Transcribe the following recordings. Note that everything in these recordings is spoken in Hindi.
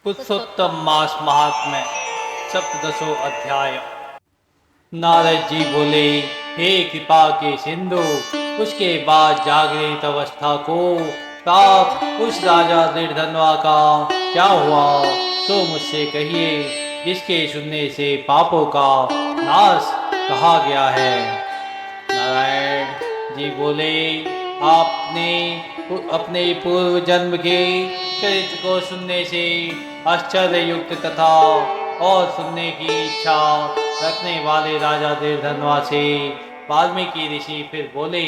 पुरुषोत्तम मास महात्म्य सप्तदशो अध्याय। नारद जी बोले, हे कृपा के सिंधु, उसके बाद जागृत अवस्था को प्राप्त उस राजा निर्धनवा का क्या हुआ, तो मुझसे कहिए, जिसके सुनने से पापों का नाश कहा गया है। नारायण जी बोले, आपने अपने पूर्व जन्म के चरित्र को सुनने से आश्चर्य युक्त तथा और सुनने की इच्छा रखने वाले राजा निर्धनवा से वाल्मीकि ऋषि फिर बोले।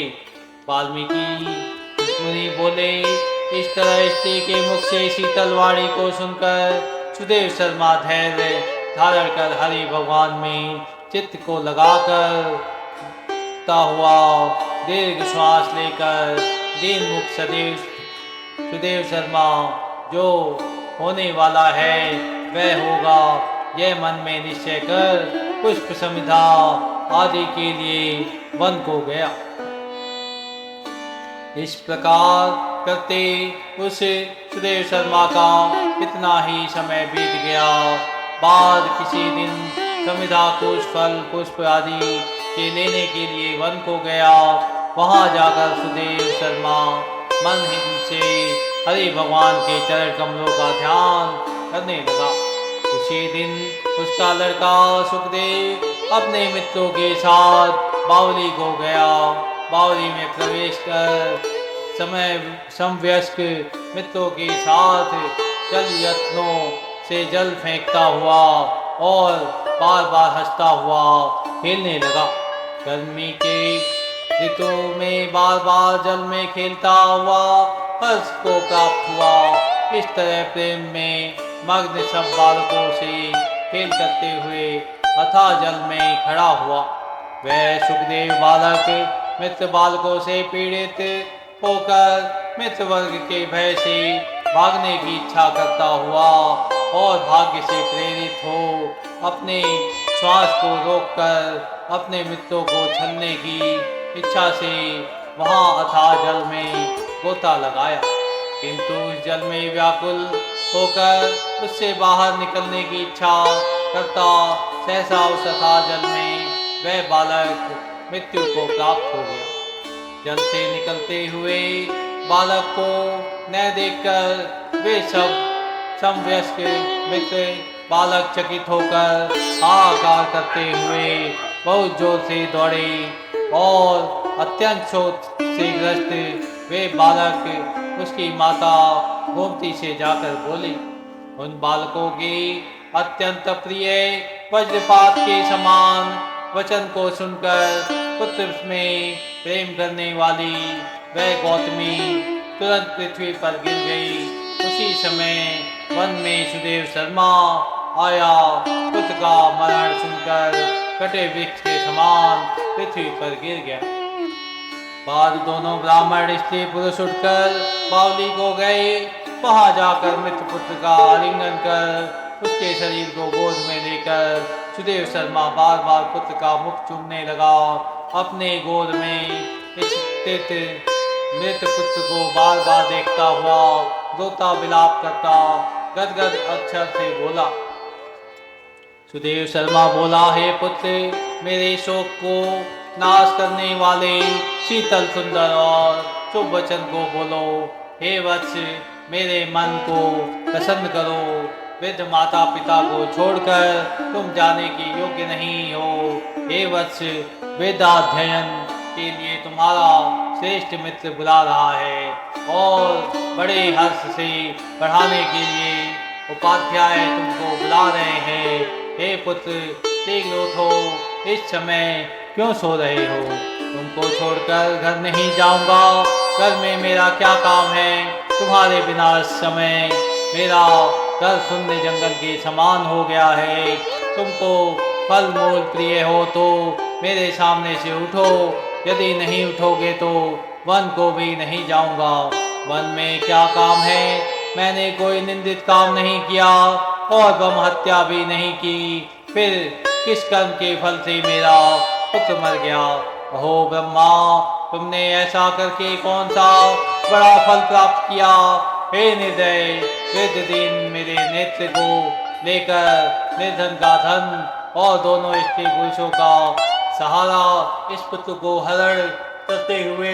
वाल्मीकि मुनि बोले, इस तरह स्त्री के मुख से शीतल वाणी को सुनकर सुदेव शर्मा धैर्य धारण कर हरि भगवान में चित्त को लगाकर हुआ दीर्घ श्वास लेकर दीन मुख सुदेव शर्मा जो होने वाला है वह होगा, यह मन में निश्चय कर पुष्प समिधा आदि के लिए वन को गया। इस प्रकार करते उस सुदेव शर्मा का कितना ही समय बीत गया। बाद किसी दिन समिधा कुछ फल पुष्प आदि के लेने के लिए वन को गया। वहां जाकर सुदेव शर्मा मन से हरि भगवान के चरण कमलों का ध्यान करने लगा। उसी दिन उसका लड़का सुखदेव अपने मित्रों के साथ बावली को गया। बावली में प्रवेश कर समवयस्क मित्रों के साथ जल यत्नों से जल फेंकता हुआ और बार बार हंसता हुआ खेलने लगा। गर्मी के ऋतु में बार बार जल में खेलता हुआ हर्ष को प्राप्त हुआ। इस तरह प्रेम में मग्न सब बालकों से खेल करते हुए अथाह जल में खड़ा हुआ। वह सुखदेव बालक मित्र बालकों से पीड़ित होकर मित्र वर्ग के भय से भागने की इच्छा करता हुआ और भाग्य से प्रेरित हो अपने श्वास को रोककर अपने मित्रों को छलने की इच्छा से वहां अथाह जल में गोता लगाया, किंतु उस जल में व्याकुल होकर उससे बाहर निकलने की इच्छा करता सहसा उस अथाह जल में वह बालक मृत्यु को प्राप्त हो गया। जल से निकलते हुए बालक को न देखकर वे सब समवयस्क मित्र बालक चकित होकर हाहाकार करते हुए बहुत जोर से दौड़े और अत्यंत शोक से ग्रस्त वे बालक उसकी माता गोमती से जाकर बोले। उन बालकों के अत्यंत प्रिय वज्रपात के समान वचन को सुनकर पुत्र में प्रेम करने वाली वह गौतमी तुरंत पृथ्वी पर गिर गई। उसी समय वन में सुदेव शर्मा आया। पुत्र का मरण सुनकर कटे वृक्ष के समान पृथ्वी पर गिर गया। बाद दोनों ब्राह्मण स्त्री पुरुष उठकर बावली को गए। वहां जाकर मृत पुत्र का आलिंगन कर उसके शरीर को गोद में लेकर सुदेव शर्मा बार बार पुत्र का मुख चूमने लगा। अपने गोद में स्थित मृत पुत्र को बार बार देखता हुआ रोता विलाप करता गदगद अक्षर से बोला। सुदेव शर्मा बोला, हे पुत्र, मेरे शोक को नाश करने वाले शीतल सुंदर और शुभ वचन को बोलो। हे वत्स, मेरे मन को प्रसन्न करो। वृद्ध माता पिता को छोड़कर तुम जाने के योग्य नहीं हो। हे वत्स, वेदाध्ययन के लिए तुम्हारा श्रेष्ठ मित्र बुला रहा है और बड़े हर्ष से पढ़ाने के लिए उपाध्याय तुमको बुला रहे हैं। हे पुत्र, शीघ्र उठो, इस समय क्यों सो रहे हो? तुमको छोड़कर घर नहीं जाऊंगा। घर में मेरा क्या काम है? तुम्हारे बिना इस समय मेरा घर शून्य जंगल के समान हो गया है। तुमको फल मूल प्रिय हो तो मेरे सामने से उठो। यदि नहीं उठोगे तो वन को भी नहीं जाऊंगा। वन में क्या काम है? मैंने कोई निंदित काम नहीं किया और ब्रह्म हत्या भी नहीं की। फिर किस कर्म के फल से मेरा पुत्र मर गया? अहो ब्रह्मा, तुमने ऐसा करके कौन सा बड़ा फल प्राप्त किया हे निर्दय वृद्ध दिन मेरे नेत्र को लेकर निर्धन का धन और दोनों स्त्री पुरुषों का सहारा इस पुत्र को हरण करते हुए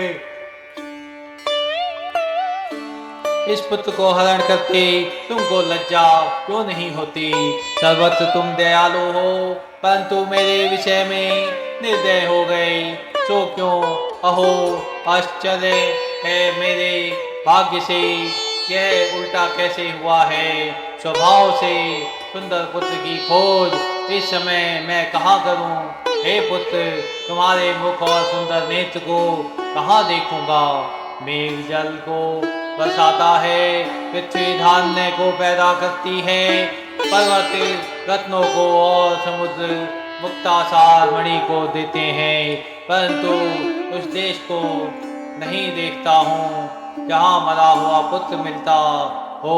इस पुत्र को हरण करके तुमको लज्जा क्यों नहीं होती? सर्वत्र तुम दयालु हो, परंतु मेरे विषय में निर्दय हो गए, सो क्यों? अहो आश्चर्य है मेरे भाग्य से, यह उल्टा कैसे हुआ है? स्वभाव से सुंदर पुत्र की खोज इस समय मैं कहाँ करूं? हे पुत्र, तुम्हारे मुख और सुंदर नेत्र को कहाँ देखूंगा? मेघ जल को बरसाता है, पृथ्वी धान्य को पैदा करती है, पर्वत रत्नों को और समुद्र मुक्तासार मणि को देते हैं, परंतु उस देश को नहीं देखता हूँ जहाँ मरा हुआ पुत्र मिलता हो,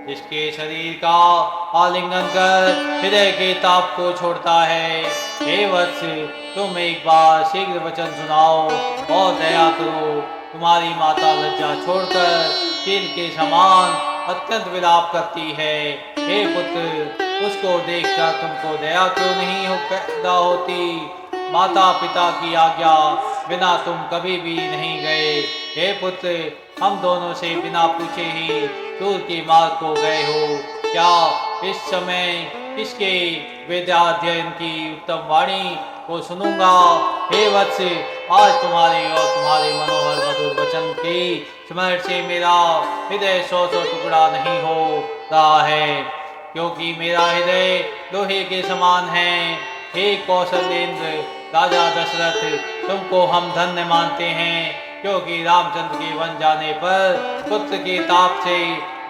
जिसके शरीर का आलिंगन कर हृदय के ताप को छोड़ता है। हे वत्स, तुम एक बार शीघ्र वचन सुनाओ और दया करो। तुम्हारी माता लज्जा छोड़कर चील के समान अत्यंत विलाप करती है। हे पुत्र, उसको देखकर तुमको दया क्यों नहीं पैदा होती? माता पिता की आज्ञा बिना तुम कभी भी नहीं गए। हे पुत्र, हम दोनों से बिना पूछे ही दूर की मार्ग को गए हो। क्या इस समय किसके वेदाध्ययन की उत्तम वाणी को सुनूंगा? हे वत्स, आज तुम्हारे और तुम्हारे मनोहर मधुर वचन की स्मरण से मेरा हृदय सौ टुकड़ा नहीं हो रहा है, क्योंकि मेरा हृदय लोहे के समान है। हे कौशलेंद्र राजा दशरथ, तुमको हम धन्य मानते हैं, क्योंकि रामचंद्र के वन जाने पर पुत्र के ताप से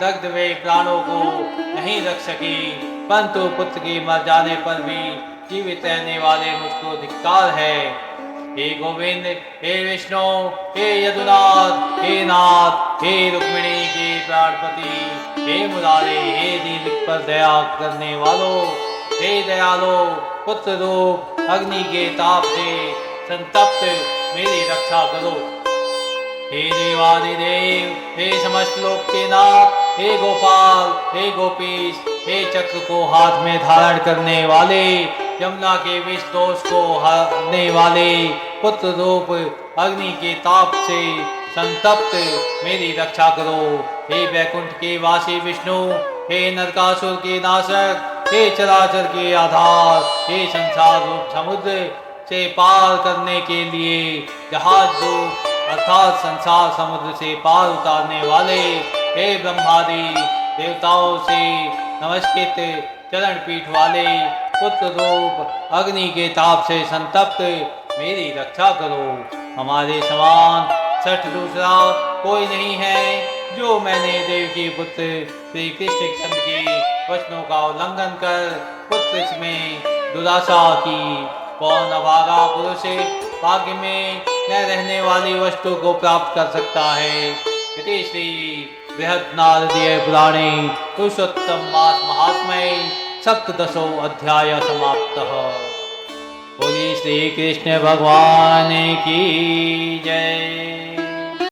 दग्ध वे प्राणों को नहीं रख सकी, परंतु पुत्र के मर जाने पर भी जीवित रहने वाले मुझको धिक्कार है। हे गोविंद, हे विष्णु, हे यदुनाथ, हे नाथ, हे रुक्मिणी के प्राणपति, हे मुरारे, हे दीन पर दया करने वालों, हे दयालो, पुत्र रूप अग्नि के ताप से संतप्त मेरी रक्षा करो। हे देवादिदेव, हे समस्त लोक के नाथ, हे गोपाल, हे गोपीश, हे चक्र को हाथ में धारण करने वाले, यमुना के विष दोष को हरने वाले, पुत्र रूप अग्नि के ताप से संतप्त मेरी रक्षा करो। हे वैकुंठ के वासी विष्णु, हे नरकासुर के नाशक, हे चराचर के आधार, हे संसार रूप समुद्र से पार करने के लिए जहाज रूप अर्थात संसार समुद्र से पार उतारने वाले, हे ब्रह्मादि देवताओं से नमस्कृत चरण पीठ वाले, पुत्र रूप अग्नि के ताप से संतप्त मेरी रक्षा करो। हमारे समान सठ दूसरा कोई नहीं है, जो मैंने देव के पुत्र श्री कृष्ण चंद्र के वचनों का उल्लंघन कर पुत्र में दुराशा की। कौन अभागा पुरुष भाग्य में न रहने वाली वस्तु को प्राप्त कर सकता है? इति श्री बृहत् नारदीय पुराणे पुरुषोत्तम मास महात्म्ये सप्तदशो अध्याय समाप्तः। बोलिए श्री कृष्ण भगवान की जय।